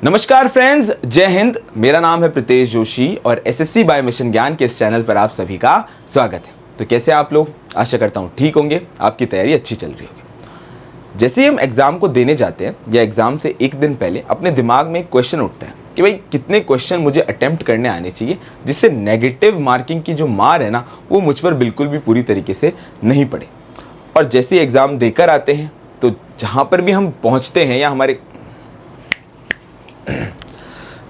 नमस्कार फ्रेंड्स, जय हिंद। मेरा नाम है प्रितेश जोशी और एसएससी बाय मिशन ज्ञान के इस चैनल पर आप सभी का स्वागत है। तो कैसे आप लोग? आशा करता हूँ ठीक होंगे, आपकी तैयारी अच्छी चल रही होगी। जैसे ही हम एग्ज़ाम को देने जाते हैं या एग्ज़ाम से एक दिन पहले अपने दिमाग में एक क्वेश्चन उठता है कि भाई कितने क्वेश्चन मुझे अटेम्प्ट करने आने चाहिए जिससे नेगेटिव मार्किंग की जो मार है ना वो मुझ पर बिल्कुल भी पूरी तरीके से नहीं पड़े। और जैसे ही एग्ज़ाम देकर आते हैं तो जहाँ पर भी हम पहुँचते हैं या हमारे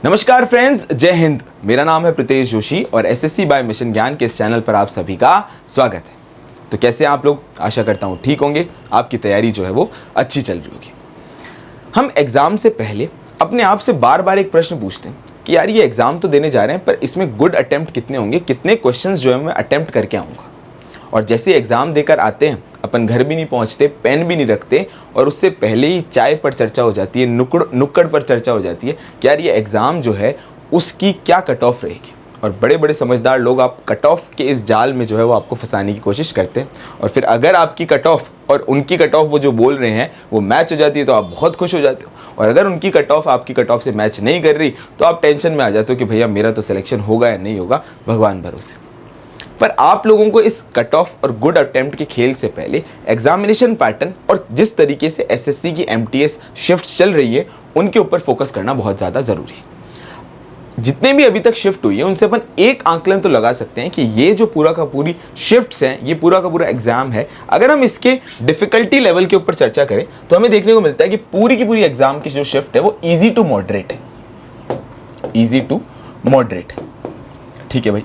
नमस्कार फ्रेंड्स, जय हिंद। मेरा नाम है प्रितेश जोशी और एसएससी बाय मिशन ज्ञान के इस चैनल पर आप सभी का स्वागत है। तो कैसे आप लोग? आशा करता हूँ ठीक होंगे, आपकी तैयारी जो है वो अच्छी चल रही होगी। हम एग्ज़ाम से पहले अपने आप से बार बार एक प्रश्न पूछते हैं कि यार ये एग्ज़ाम तो देने जा रहे हैं पर इसमें गुड अटेम्प्ट कितने होंगे, कितने क्वेश्चंस जो है मैं अटेम्प्ट करके आऊँगा। और जैसे एग्ज़ाम देकर आते हैं अपन घर भी नहीं पहुंचते, पेन भी नहीं रखते और उससे पहले ही चाय पर चर्चा हो जाती है, नुक्कड़ पर चर्चा हो जाती है कि यार ये एग्ज़ाम जो है उसकी क्या कट ऑफ रहेगी। और बड़े बड़े समझदार लोग आप कट ऑफ के इस जाल में जो है वो आपको फंसाने की कोशिश करते हैं। और फिर अगर आपकी कट ऑफ और उनकी कट ऑफ वो जो बोल रहे हैं वो मैच हो जाती है तो आप बहुत खुश हो जाते हो, और अगर उनकी कट ऑफ आपकी कट ऑफ से मैच नहीं कर रही तो आप टेंशन में आ जाते हो कि भैया मेरा तो सिलेक्शन होगा या नहीं होगा, भगवान भरोसे। पर आप लोगों को इस कट ऑफ और गुड अटेम्प्ट के खेल से पहले एग्जामिनेशन पैटर्न और जिस तरीके से एसएससी की एमटीएस शिफ्ट्स चल रही है उनके ऊपर फोकस करना बहुत ज़्यादा ज़रूरी है। जितने भी अभी तक शिफ्ट हुई है उनसे अपन एक आंकलन तो लगा सकते हैं कि ये जो पूरा का पूरी शिफ्ट्स हैं, ये पूरा का पूरा एग्जाम है, अगर हम इसके डिफिकल्टी लेवल के ऊपर चर्चा करें तो हमें देखने को मिलता है कि पूरी की पूरी एग्जाम की जो शिफ्ट है वो ईजी टू मॉडरेट है। ईजी टू मॉडरेट, ठीक है भाई,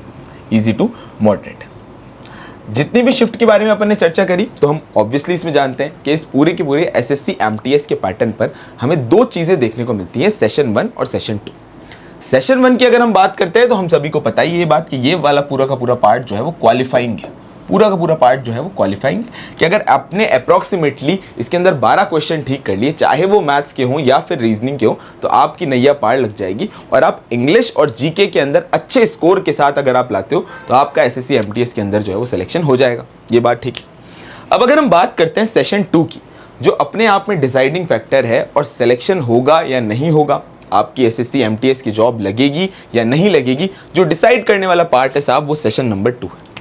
ईजी टू मॉडरेट। जितनी भी शिफ्ट के बारे में अपन ने चर्चा करी तो हम ऑब्वियसली इसमें जानते हैं कि इस पूरे के पूरे एसएससी एमटीएस के पैटर्न पर हमें दो चीजें देखने को मिलती हैं, सेशन 1 और सेशन 2। सेशन 1 की अगर हम बात करते हैं तो हम सभी को पता ही है ये बात कि ये वाला पूरा का पूरा पार्ट जो है वो क्वालिफाइंग है। पूरा का पूरा पार्ट जो है वो क्वालिफाइंग है कि अगर आपने अप्रॉक्सीमेटली इसके अंदर 12 क्वेश्चन ठीक कर लिए, चाहे वो मैथ्स के हों या फिर रीजनिंग के हों, तो आपकी नैया पार लग जाएगी और आप इंग्लिश और जीके के अंदर अच्छे स्कोर के साथ अगर आप लाते हो तो आपका एसएससी एमटीएस के अंदर जो है वो सिलेक्शन हो जाएगा। ये बात ठीक है। अब अगर हम बात करते हैं सेशन 2 की, जो अपने आप में डिसाइडिंग फैक्टर है और सिलेक्शन होगा या नहीं होगा, आपकी एसएससी एमटीएस की जॉब लगेगी या नहीं लगेगी, जो डिसाइड करने वाला पार्ट है साहब वो सेशन नंबर 2 है।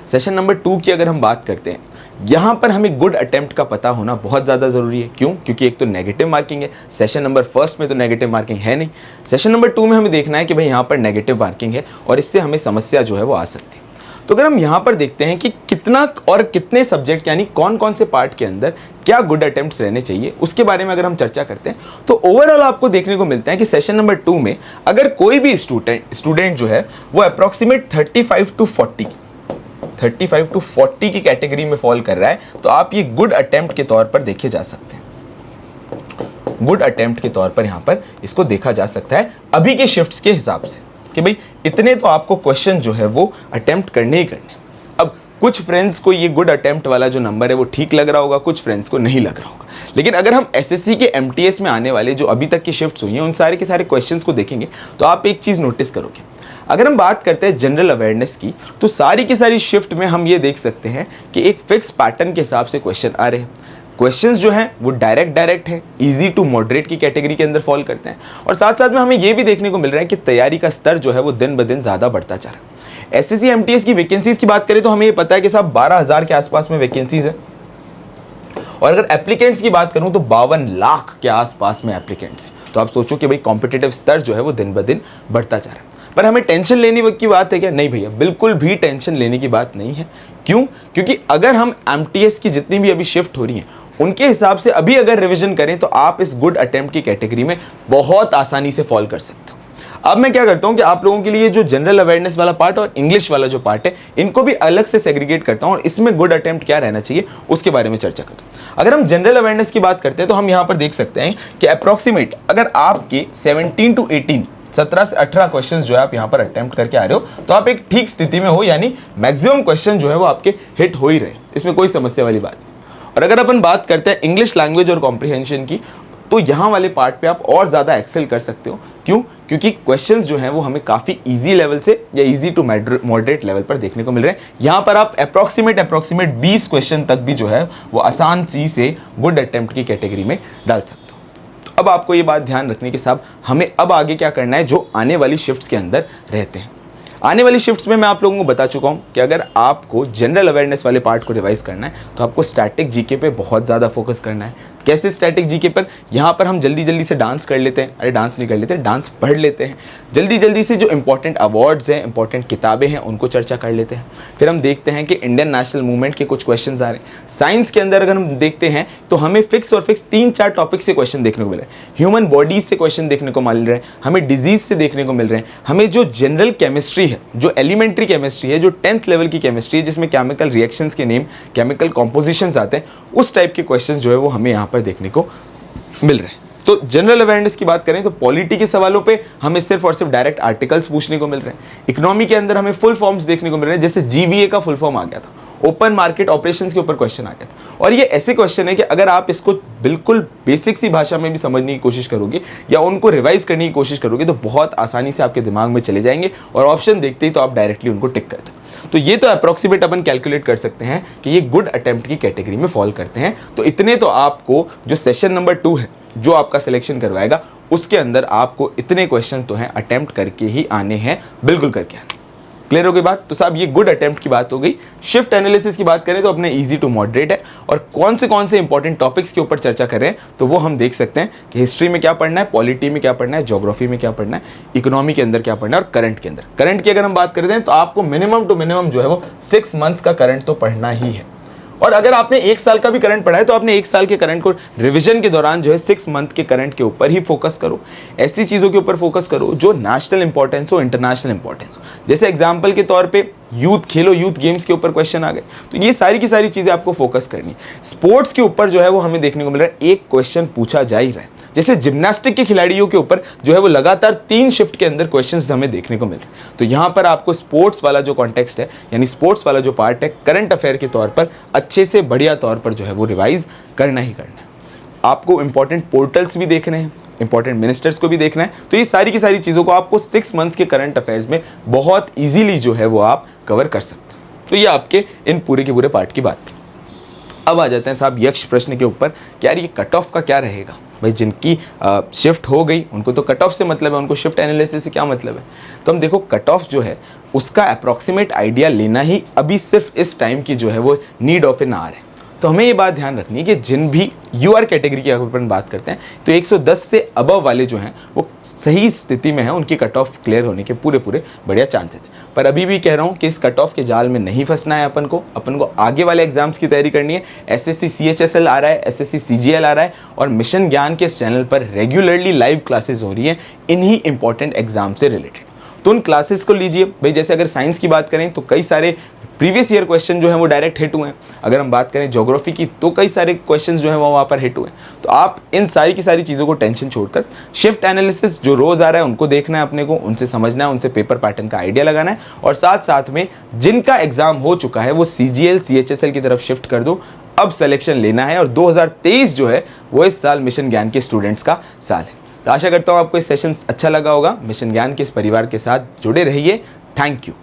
सेशन नंबर 2 की अगर हम बात करते हैं, यहाँ पर हमें गुड अटेम्प्ट का पता होना बहुत ज़्यादा ज़रूरी है। क्यों? क्योंकि एक तो नेगेटिव मार्किंग है, सेशन नंबर 1 में तो नेगेटिव मार्किंग है नहीं, सेशन नंबर 2 में हमें देखना है कि भाई यहाँ पर नेगेटिव मार्किंग है और इससे हमें समस्या जो है वो आ सकती है। तो अगर हम यहाँ पर देखते हैं कि कितना और कितने सब्जेक्ट यानी कौन कौन से पार्ट के अंदर क्या गुड अटेम्प्ट्स रहने चाहिए उसके बारे में अगर हम चर्चा करते हैं तो ओवरऑल आपको देखने को मिलता है कि सेशन नंबर 2 में अगर कोई भी स्टूडेंट जो है वो अप्रॉक्सीमेट 35 टू 40 की कैटेगरी में फॉल कर रहा है तो आप ये गुड अटेम्प्ट के तौर पर देखे जा सकते हैं। गुड अटेम्प्ट के तौर पर यहाँ पर इसको देखा जा सकता है अभी के शिफ्ट्स के हिसाब से कि भाई इतने तो आपको क्वेश्चन जो है वो अटेम्प्ट करने ही करने। अब कुछ फ्रेंड्स को ये गुड अटेम्प्ट वाला जो नंबर है वो ठीक लग रहा होगा, कुछ फ्रेंड्स को नहीं लग रहा होगा। लेकिन अगर हम एसएससी के एमटीएस में आने वाले जो अभी तक की शिफ्ट्स हुई हैं उन सारे के सारे क्वेश्चंस को देखेंगे तो आप एक चीज़ नोटिस करोगे। अगर हम बात करते हैं जनरल अवेयरनेस की तो सारी की सारी शिफ्ट में हम ये देख सकते हैं कि एक फिक्स पैटर्न के हिसाब से क्वेश्चन आ रहे हैं। क्वेश्चंस जो हैं वो डायरेक्ट है, इजी टू मॉडरेट की कैटेगरी के अंदर फॉल करते हैं। और साथ साथ में हमें ये भी देखने को मिल रहा है कि तैयारी का स्तर जो है वो दिन ब दिन ज़्यादा बढ़ता जा रहा है। एसएससी एमटीएस की वैकेंसीज की बात करें तो हमें ये पता है कि साहब 12,000 के आसपास में वैकेंसीज है, और अगर एप्लीकेंट्स की बात करूं तो 52 लाख के आसपास में एप्लीकेंट्स हैं। तो आप सोचो कि भाई कॉम्पिटिटिव स्तर जो है वो दिन ब दिन बढ़ता जा रहा है। पर हमें टेंशन लेने की बात है क्या? नहीं भैया, बिल्कुल भी टेंशन लेने की बात नहीं है। क्यों? क्योंकि अगर हम एमटीएस की जितनी भी अभी शिफ्ट हो रही हैं उनके हिसाब से अभी अगर रिवीजन करें तो आप इस गुड अटेम्प्ट की कैटेगरी में बहुत आसानी से फॉल कर सकते हो। अब मैं क्या करता हूं कि आप लोगों के लिए जो जनरल अवेयरनेस वाला पार्ट और इंग्लिश वाला जो पार्ट है इनको भी अलग से सेग्रीगेट करता हूं और इसमें गुड अटेम्प्ट क्या रहना चाहिए उसके बारे में चर्चा करता हूं। अगर हम जनरल अवेयरनेस की बात करते हैं तो हम यहां पर देख सकते हैं कि अप्रॉक्सीमेट अगर आपके 17 टू 18 17 से 18 क्वेश्चंस जो है आप यहां पर अटेम्प्ट करके आ रहे हो तो आप एक ठीक स्थिति में हो, यानी मैक्सिमम क्वेश्चन जो है वो आपके हिट हो ही रहे, इसमें कोई समस्या वाली बात नहीं। और अगर अपन बात करते हैं इंग्लिश लैंग्वेज और कॉम्प्रिहेंशन की तो यहाँ वाले पार्ट पे आप और ज़्यादा एक्सेल कर सकते हो। क्यों? क्योंकि क्वेश्चंस जो हैं वो हमें काफ़ी इजी लेवल से या इजी टू मॉडरेट लेवल पर देखने को मिल रहे हैं। यहाँ पर आप अप्रॉक्सीमेट 20 क्वेश्चन तक भी जो है वो आसान सी से गुड अटेम्प्ट की कैटेगरी में डाल सकते हो। तो अब आपको ये बात ध्यान रखनी कि साहब हमें अब आगे क्या करना है जो आने वाली शिफ्ट्स के अंदर रहते हैं। आने वाली शिफ्ट्स में मैं आप लोगों को बता चुका हूं कि अगर आपको जनरल अवेयरनेस वाले पार्ट को रिवाइज करना है तो आपको स्टैटिक जीके पे बहुत ज़्यादा फोकस करना है। कैसे स्टैटिक जीके पर? यहाँ पर हम जल्दी जल्दी से डांस कर लेते हैं, अरे डांस नहीं कर लेते, डांस पढ़ लेते हैं। जल्दी जल्दी से जो इंपॉर्टेंट अवार्ड्स हैं, इंपॉर्टेंट किताबें हैं, उनको चर्चा कर लेते हैं। फिर हम देखते हैं कि इंडियन नेशनल मूवमेंट के कुछ क्वेश्चन आ रहे हैं। साइंस के अंदर अगर हम देखते हैं तो हमें फिक्स 3-4 टॉपिक से क्वेश्चन देखने को मिल रहे हैं। ह्यूमन बॉडीज से क्वेश्चन देखने को मिल रहे हैं, हमें डिजीज से देखने को मिल रहे हैं, हमें जो जनरल केमिस्ट्री है, जो एलिमेंट्री केमिस्ट्री है, जो 10th लेवल की केमिस्ट्री है जिसमें केमिकल रिएक्शंस के नेम, केमिकल कॉम्पोजिशंस आते हैं, उस टाइप के क्वेश्चंस जो है वो हमें यहाँ पर देखने को मिल रहे हैं। तो जनरल अवेयरनेस की बात करें तो पॉलिटी के सवालों पे हमें सिर्फ और सिर्फ डायरेक्ट आर्टिकल्स पूछने को मिल रहे हैं। इकोनॉमी के अंदर हमें फुल फॉर्म्स देखने को मिल रहे हैं, जैसे जीवीए का फुल फॉर्म आ गया था, ओपन मार्केट ऑपरेशंस के ऊपर क्वेश्चन आ गया था। और ये ऐसे क्वेश्चन है कि अगर आप इसको बिल्कुल बेसिक सी भाषा में भी समझने की कोशिश करोगे या उनको रिवाइज करने की कोशिश करोगे तो बहुत आसानी से आपके दिमाग में चले जाएंगे और ऑप्शन देखते ही तो आप डायरेक्टली उनको टिक कर दो। तो ये तो अप्रोक्सीमेट अपन कैलकुलेट कर सकते हैं कि ये गुड अटेम्प्ट की कैटेगरी में फॉल करते हैं। तो इतने तो आपको जो सेशन नंबर 2 है जो आपका सिलेक्शन करवाएगा उसके अंदर आपको इतने क्वेश्चन तो हैं अटेम्प्ट करके ही आने हैं, बिल्कुल करके आने। क्लियर हो गई बात? तो साहब ये गुड अटेम्प्ट की बात हो गई। शिफ्ट एनालिसिस की बात करें तो अपने इजी टू मॉडरेट है और कौन से इंपॉर्टेंट टॉपिक्स के ऊपर चर्चा कर रहे हैं तो वो हम देख सकते हैं कि हिस्ट्री में क्या पढ़ना है, पॉलिटी में क्या पढ़ना है, ज्योग्राफी में क्या पढ़ना है, इकोनॉमी के अंदर क्या पढ़ना है और करंट के अंदर। करंट की अगर हम बात करते हैं तो आपको मिनिमम टू मिनिमम जो है वो 6 मंथ्स का करंट तो पढ़ना ही है। और अगर आपने 1 साल का भी करंट पढ़ा है तो आपने 1 साल के करंट को रिवीजन के दौरान जो है 6 मंथ के करंट के ऊपर ही फोकस करो। ऐसी चीज़ों के ऊपर फोकस करो जो नेशनल इंपॉर्टेंस हो, इंटरनेशनल इंपॉर्टेंस हो। जैसे एग्जांपल के तौर पे खेलो यूथ गेम्स के ऊपर क्वेश्चन आ गए तो ये सारी की सारी चीज़ें आपको फोकस करनी है। स्पोर्ट्स के ऊपर जो है वो हमें देखने को मिल रहा है एक क्वेश्चन पूछा जा ही रहा है। जैसे जिम्नास्टिक के खिलाड़ियों के ऊपर जो है वो लगातार 3 शिफ्ट के अंदर क्वेश्चंस हमें देखने को मिल रहे हैं। तो यहाँ पर आपको स्पोर्ट्स वाला जो कॉन्टेक्स्ट है यानी स्पोर्ट्स वाला जो पार्ट है करंट अफेयर के तौर पर अच्छे से बढ़िया तौर पर जो है वो रिवाइज करना ही करना है। आपको इंपॉर्टेंट पोर्टल्स भी देखने हैं, इंपॉर्टेंट मिनिस्टर्स को भी देखना है। तो ये सारी की सारी चीज़ों को आपको 6 मंथ्स के करंट अफेयर्स में बहुत ईजीली जो है वो आप कवर कर सकते हैं। तो ये आपके इन पूरे के पूरे पार्ट की बात थी। अब आ जाते हैं साहब यक्ष प्रश्न के ऊपर कि यार ये कट ऑफ का क्या रहेगा। भाई जिनकी शिफ्ट हो गई उनको तो कट ऑफ से मतलब है, उनको शिफ्ट एनालिसिस से क्या मतलब है। तो हम देखो कट ऑफ जो है उसका अप्रॉक्सीमेट आइडिया लेना ही अभी सिर्फ इस टाइम की जो है वो नीड ऑफ एन आवर है। तो हमें ये बात ध्यान रखनी है कि जिन भी यूआर कैटेगरी की अगर अपन बात करते हैं तो 110 से अबव वाले जो हैं वो सही स्थिति में हैं, उनकी कट ऑफ क्लियर होने के पूरे बढ़िया चांसेस हैं। पर अभी भी कह रहा हूँ कि इस कट ऑफ के जाल में नहीं फंसना है अपन को आगे वाले एग्जाम्स की तैयारी करनी है। एसएससी सीएचएसएल आ रहा है, एसएससी सीजीएल आ रहा है और मिशन ज्ञान के इस चैनल पर रेगुलरली लाइव क्लासेस हो रही हैं इन्हीं इंपॉर्टेंट एग्जाम से रिलेटेड। तो उन क्लासेस को लीजिए। भाई जैसे अगर साइंस की बात करें तो कई सारे प्रीवियस ईयर क्वेश्चन जो हैं वो डायरेक्ट हिट हुए हैं। अगर हम बात करें ज्योग्राफी की तो कई सारे क्वेश्चंस जो हैं वो वहाँ पर हिट हुए हैं। तो आप इन सारी की सारी चीज़ों को टेंशन छोड़कर शिफ्ट एनालिसिस जो रोज़ आ रहा है उनको देखना है, अपने को उनसे समझना है, उनसे पेपर पैटर्न का आइडिया लगाना है और साथ साथ में जिनका एग्जाम हो चुका है वो सीजीएल सीएचएसएल की तरफ शिफ्ट कर दो। अब सिलेक्शन लेना है और 2023 जो है वो इस साल मिशन ज्ञान के स्टूडेंट्स का साल है। तो आशा करता हूँ आपको इस सेशन अच्छा लगा होगा। मिशन ज्ञान के इस परिवार के साथ जुड़े रहिए। Thank you.